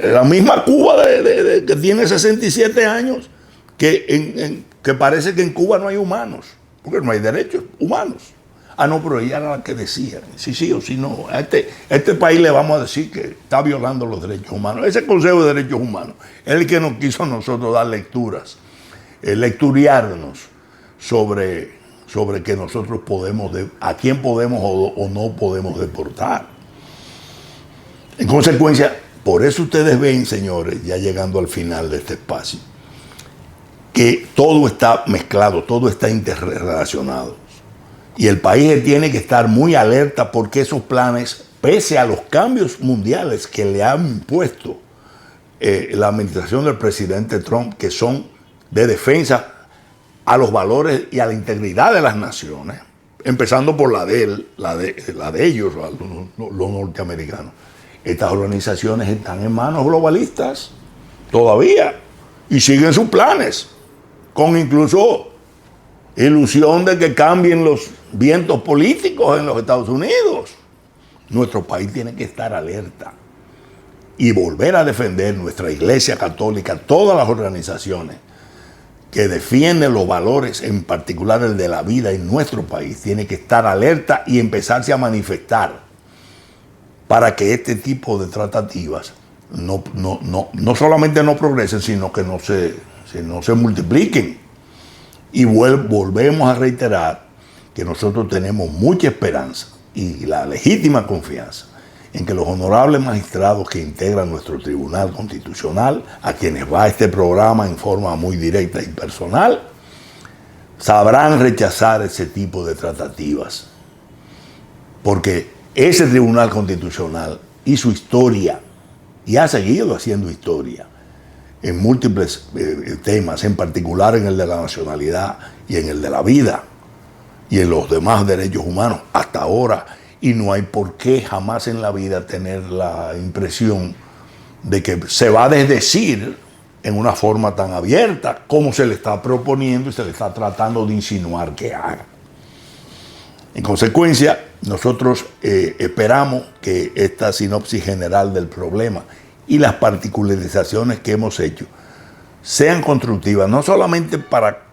la misma Cuba que tiene 67 años, que parece que en Cuba no hay humanos, porque no hay derechos humanos. Ah, no, pero ella era la que decía, sí o sí no. A este país le vamos a decir que está violando los derechos humanos. Ese Consejo de Derechos Humanos es el que nos quiso a nosotros dar lecturas, lecturiarnos sobre que nosotros podemos, a quién podemos o no podemos deportar. En consecuencia, por eso ustedes ven, señores, ya llegando al final de este espacio, que todo está mezclado, todo está interrelacionado. Y el país tiene que estar muy alerta porque esos planes, pese a los cambios mundiales que le han impuesto la administración del presidente Trump, que son de defensa a los valores y a la integridad de las naciones, empezando por la de ellos, los norteamericanos. Estas organizaciones están en manos globalistas todavía y siguen sus planes, con incluso ilusión de que cambien los vientos políticos en los Estados Unidos. Nuestro país tiene que estar alerta y volver a defender nuestra Iglesia Católica, todas las organizaciones que defienden los valores, en particular el de la vida en nuestro país, tiene que estar alerta y empezarse a manifestar para que este tipo de tratativas no solamente no progresen, sino que no se multipliquen. Y volvemos a reiterar que nosotros tenemos mucha esperanza y la legítima confianza en que los honorables magistrados que integran nuestro Tribunal Constitucional, a quienes va este programa en forma muy directa y personal, sabrán rechazar ese tipo de tratativas. Porque ese Tribunal Constitucional hizo historia y ha seguido haciendo historia en múltiples temas, en particular en el de la nacionalidad y en el de la vida y en los demás derechos humanos hasta ahora, y no hay por qué jamás en la vida tener la impresión de que se va a desdecir en una forma tan abierta como se le está proponiendo y se le está tratando de insinuar que haga. En consecuencia, nosotros esperamos que esta sinopsis general del problema y las particularizaciones que hemos hecho sean constructivas, no solamente para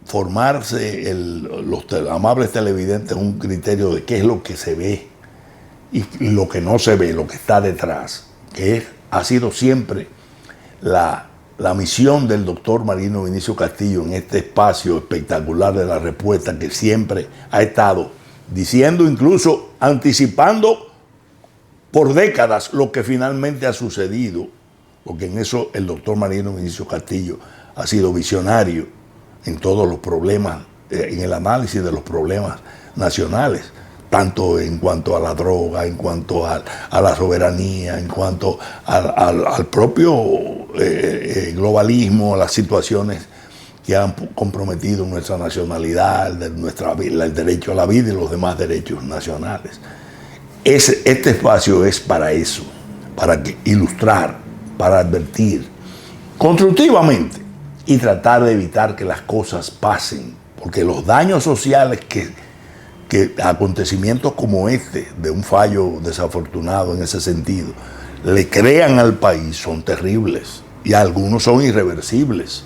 formarse los amables televidentes un criterio de qué es lo que se ve y lo que no se ve, lo que está detrás, que ha sido siempre la misión del doctor Marino Vinicio Castillo en este espacio espectacular de la respuesta, que siempre ha estado diciendo, incluso anticipando por décadas lo que finalmente ha sucedido, porque en eso el doctor Marino Vinicio Castillo ha sido visionario en todos los problemas, en el análisis de los problemas nacionales, tanto en cuanto a la droga, en cuanto a la soberanía, en cuanto al propio globalismo, a las situaciones que han comprometido nuestra nacionalidad, el derecho a la vida y los demás derechos nacionales. Este espacio es para eso, para ilustrar, para advertir constructivamente y tratar de evitar que las cosas pasen, porque los daños sociales que acontecimientos como este, de un fallo desafortunado en ese sentido, le crean al país son terribles y algunos son irreversibles.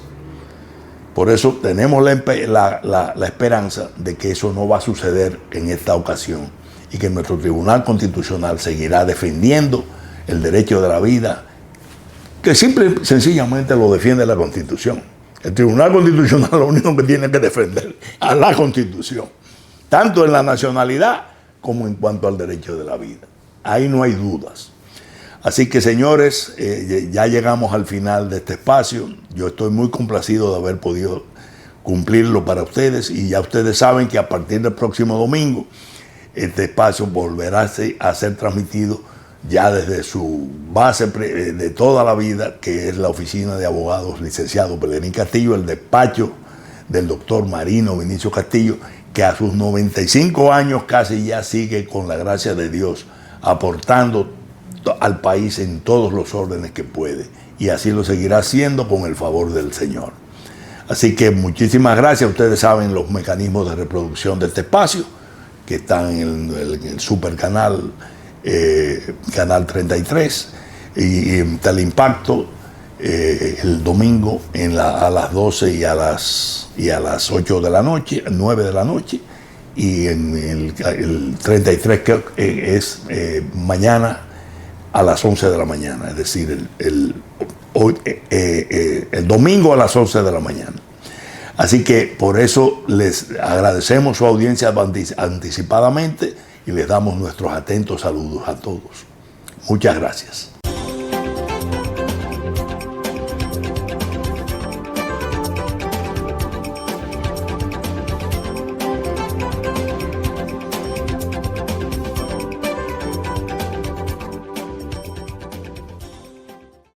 Por eso tenemos la esperanza de que eso no va a suceder en esta ocasión y que nuestro Tribunal Constitucional seguirá defendiendo el derecho de la vida, que sencillamente lo defiende la Constitución. El Tribunal Constitucional lo único que tiene que defender a la Constitución, tanto en la nacionalidad como en cuanto al derecho de la vida. Ahí no hay dudas. Así que, señores, ya llegamos al final de este espacio. Yo estoy muy complacido de haber podido cumplirlo para ustedes y ya ustedes saben que a partir del próximo domingo este espacio volverá a ser transmitido ya desde su base de toda la vida, que es la Oficina de Abogados Licenciado Pellegrín Castillo, el despacho del doctor Marino Vinicio Castillo, que a sus 95 años casi ya sigue, con la gracia de Dios, aportando al país en todos los órdenes que puede, y así lo seguirá haciendo con el favor del Señor. Así que muchísimas gracias. Ustedes saben los mecanismos de reproducción de este espacio, que están en el super canal, canal 33, y en Teleimpacto el domingo a las 12 y a las 8 de la noche, 9 de la noche, y en el 33 que es mañana a las 11 de la mañana, es decir, el domingo a las 11 de la mañana. Así que por eso les agradecemos su audiencia anticipadamente y les damos nuestros atentos saludos a todos. Muchas gracias.